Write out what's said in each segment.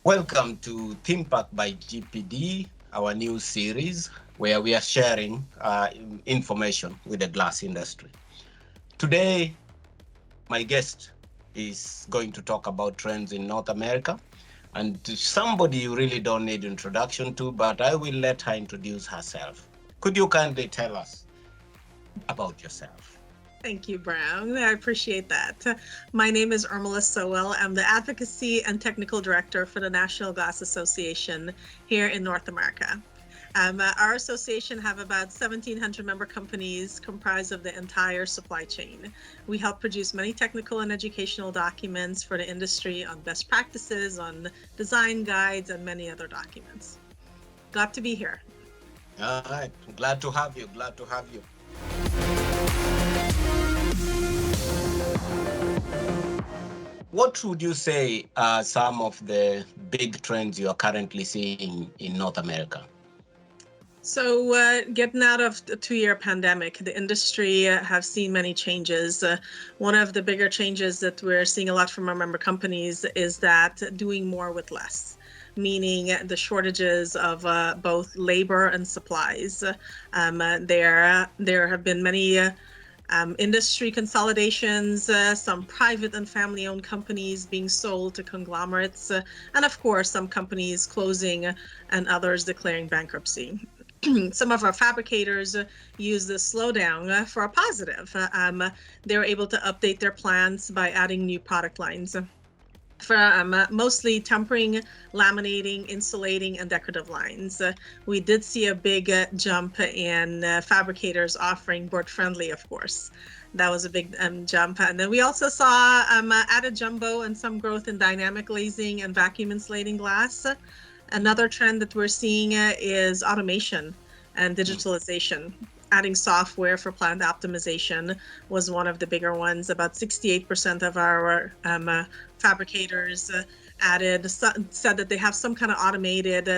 Welcome to Theme Park by GPD, our new series where we are sharing information with the glass industry. Today, my guest is going to talk about trends in North America and to somebody you really don't need introduction to, but I will let her introduce herself. Could you kindly tell us about yourself? Thank you, Brown. I appreciate that. My name is Urmilla Sowell. I'm the Advocacy and Technical Director for the National Glass Association here in North America. Our association have about 1,700 member companies comprised of the entire supply chain. We help produce many technical and educational documents for the industry on best practices, on design guides, and many other documents. Glad to be here. All right. Glad to have you. Glad to have you. What would you say are some of the big trends you are currently seeing in North America? So, getting out of the 2-year pandemic, the industry have seen many changes. One of the bigger changes that we're seeing a lot from our member companies is that doing more with less, meaning the shortages of both labor and supplies. There have been many industry consolidations, some private and family-owned companies being sold to conglomerates, and of course, some companies closing and others declaring bankruptcy. Some of our fabricators use this slowdown for a positive. They were able to update their plans by adding new product lines for mostly tempering, laminating, insulating, and decorative lines. We did see a big jump in fabricators offering board friendly, of course. That was a big jump. And then we also saw added jumbo and some growth in dynamic glazing and vacuum insulating glass. Another trend that we're seeing is automation and digitalization. Adding software for plant optimization was one of the bigger ones. About 68% of our fabricators said that they have some kind of automated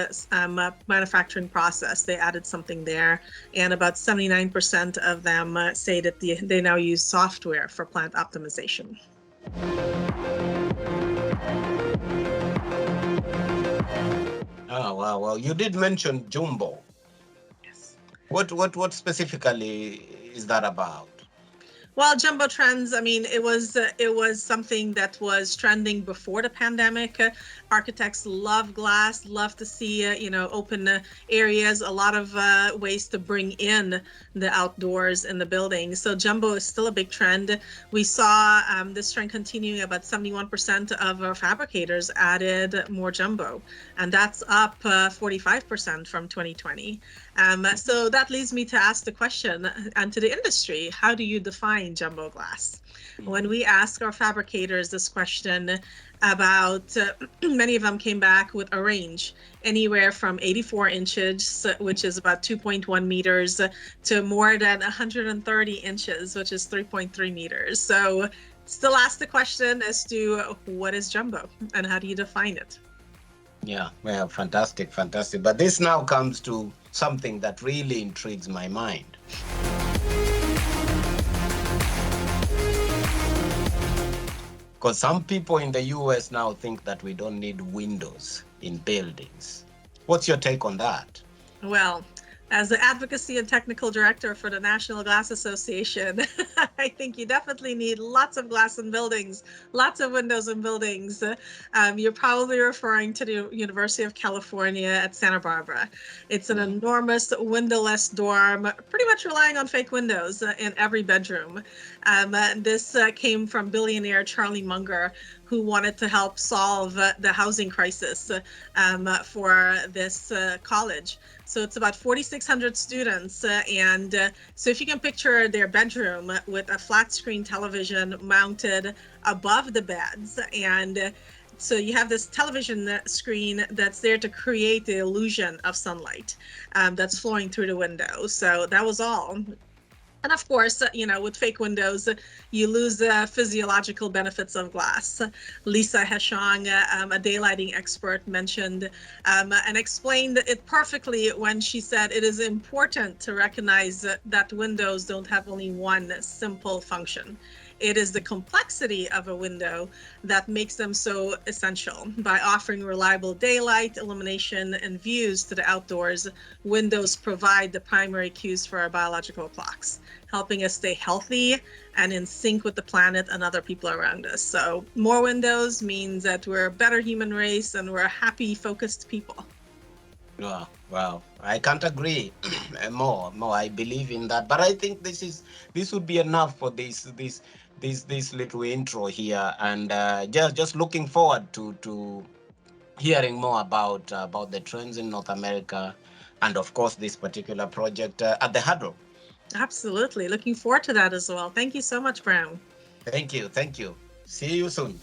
manufacturing process. They added something there, and about 79% of them say that they now use software for plant optimization. Oh, wow. Well, you did mention jumbo. Yes. What specifically is that about? Well, jumbo trends, I mean, it was something that was trending before the pandemic. Architects love glass, love to see, open areas, a lot of ways to bring in the outdoors in the building. So jumbo is still a big trend. We saw this trend continuing. About 71% of our fabricators added more jumbo, and that's up 45% from 2020. So that leads me to ask the question, and to the industry, how do you define jumbo glass? When we ask our fabricators this question, about many of them came back with a range anywhere from 84 inches, which is about 2.1 meters, to more than 130 inches, which is 3.3 meters. So still ask the question as to what is jumbo and how do you define it? Yeah, well, fantastic, fantastic. But this now comes to something that really intrigues my mind. Because some people in the US now think that we don't need windows in buildings. What's your take on that? Well, as the Advocacy and Technical Director for the National Glass Association, I think you definitely need lots of glass in buildings, lots of windows in buildings. You're probably referring to the University of California at Santa Barbara. It's an enormous windowless dorm, pretty much relying on fake windows in every bedroom. This came from billionaire Charlie Munger, who wanted to help solve the housing crisis for this college. So it's about 4,600 students. So if you can picture their bedroom with a flat screen television mounted above the beds, and so you have this television screen that's there to create the illusion of sunlight that's flowing through the window. So that was all. And of course, with fake windows, you lose the physiological benefits of glass. Lisa Heshong, a daylighting expert, mentioned and explained it perfectly when she said it is important to recognize that windows don't have only one simple function. it is the complexity of a window that makes them so essential. By offering reliable daylight, illumination, and views to the outdoors, windows provide the primary cues for our biological clocks, helping us stay healthy and in sync with the planet and other people around us. So more windows means that we're a better human race and we're a happy, focused people. Wow, wow. I can't agree more. I believe in that. But I think this would be enough for this little intro here. And just looking forward to hearing more about the trends in North America, and of course this particular project at the Huddle. Absolutely. Looking forward to that as well. Thank you so much, Brown. Thank you. See you soon.